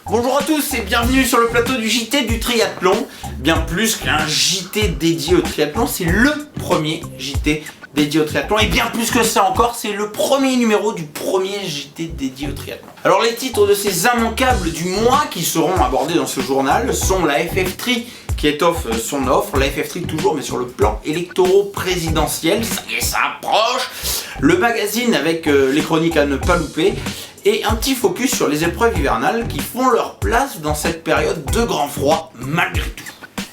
Bonjour à tous et bienvenue sur le plateau du JT du triathlon. Bien plus qu'un JT dédié au triathlon, c'est le premier JT dédié au triathlon. Et bien plus que ça encore, c'est le premier numéro du premier JT dédié au triathlon. Alors les titres de ces immanquables du mois qui seront abordés dans ce journal sont la FF3 qui étoffe son offre, la FF3 toujours mais sur le plan électoro-présidentiel, ça y est, ça approche, le magazine avec les chroniques à ne pas louper, et un petit focus sur les épreuves hivernales qui font leur place dans cette période de grand froid malgré tout.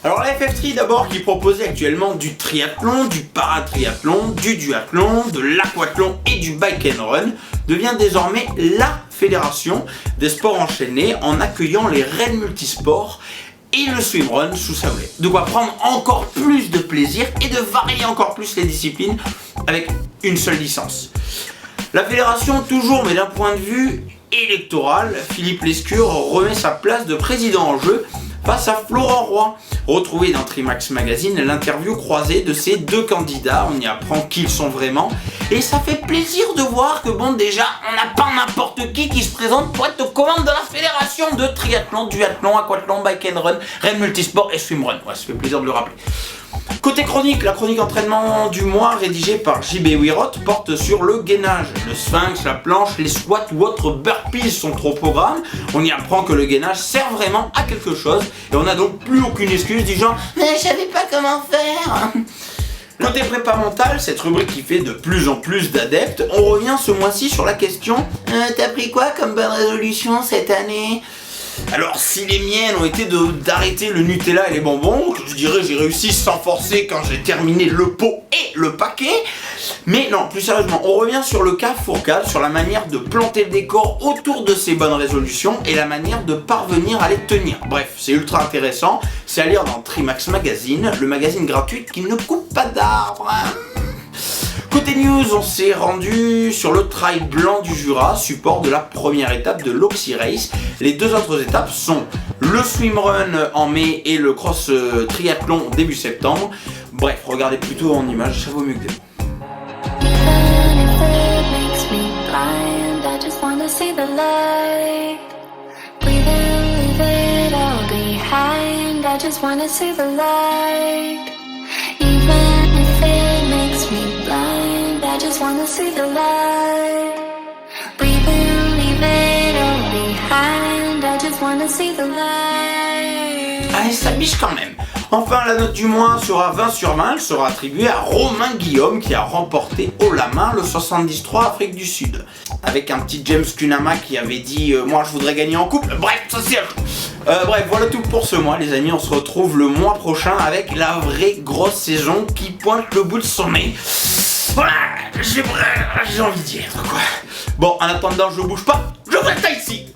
Alors la FF3 d'abord qui proposait actuellement du triathlon, du paratriathlon, du duathlon, de l'aquathlon et du bike and run devient désormais la fédération des sports enchaînés en accueillant les raids multisports et le swimrun sous sa houlette. De quoi prendre encore plus de plaisir et de varier encore plus les disciplines avec une seule licence. La fédération toujours mais d'un point de vue électoral, Philippe Lescure remet sa place de président en jeu face à Florent Roy. Retrouvez dans Trimax Magazine l'interview croisée de ces deux candidats, on y apprend qui ils sont vraiment. Et ça fait plaisir de voir que bon déjà, on n'a pas n'importe qui se présente pour être aux commandes de la fédération de triathlon, duathlon, aquathlon, bike and run, raid multisport et swimrun. Ouais, ça fait plaisir de le rappeler. Côté chronique, la chronique entraînement du mois rédigée par JB Wirot porte sur le gainage. Le sphinx, la planche, les squats ou autres burpees sont au programme. On y apprend que le gainage sert vraiment à quelque chose et on n'a donc plus aucune excuse du genre « mais je savais pas comment faire ». Côté prépa mentale, cette rubrique qui fait de plus en plus d'adeptes, on revient ce mois-ci sur la question « T'as pris quoi comme bonne résolution cette année ?» Alors si les miennes ont été d'arrêter le Nutella et les bonbons, je dirais j'ai réussi sans forcer quand j'ai terminé le pot et le paquet. Mais non, plus sérieusement, on revient sur le cas Fourcade, sur la manière de planter le décor autour de ces bonnes résolutions et la manière de parvenir à les tenir. Bref, c'est ultra intéressant, c'est à lire dans Trimax Magazine, le magazine gratuit qui ne coupe pas d'arbres. Côté news, on s'est rendu sur le trail blanc du Jura, support de la première étape de l'Oxy Race. Les deux autres étapes sont le swimrun en mai et le cross triathlon début septembre. Bref, regardez plutôt en images, ça vaut mieux que des mots. I just wanna see the light. Breathe in, leave it all behind. I just wanna see the light. Allez, ça biche quand même. Enfin, la note du mois sera 20 sur 20. Elle sera attribuée à Romain Guillaume qui a remporté haut la main le 73 Afrique du Sud. Avec un petit James Kunama qui avait dit moi je voudrais gagner en couple. Bref, ça c'est... bref, voilà tout pour ce mois les amis. On se retrouve le mois prochain avec la vraie grosse saison qui pointe le bout de son nez. Voilà, j'ai envie d'y être quoi. Bon, en attendant, je bouge pas, je reste ici.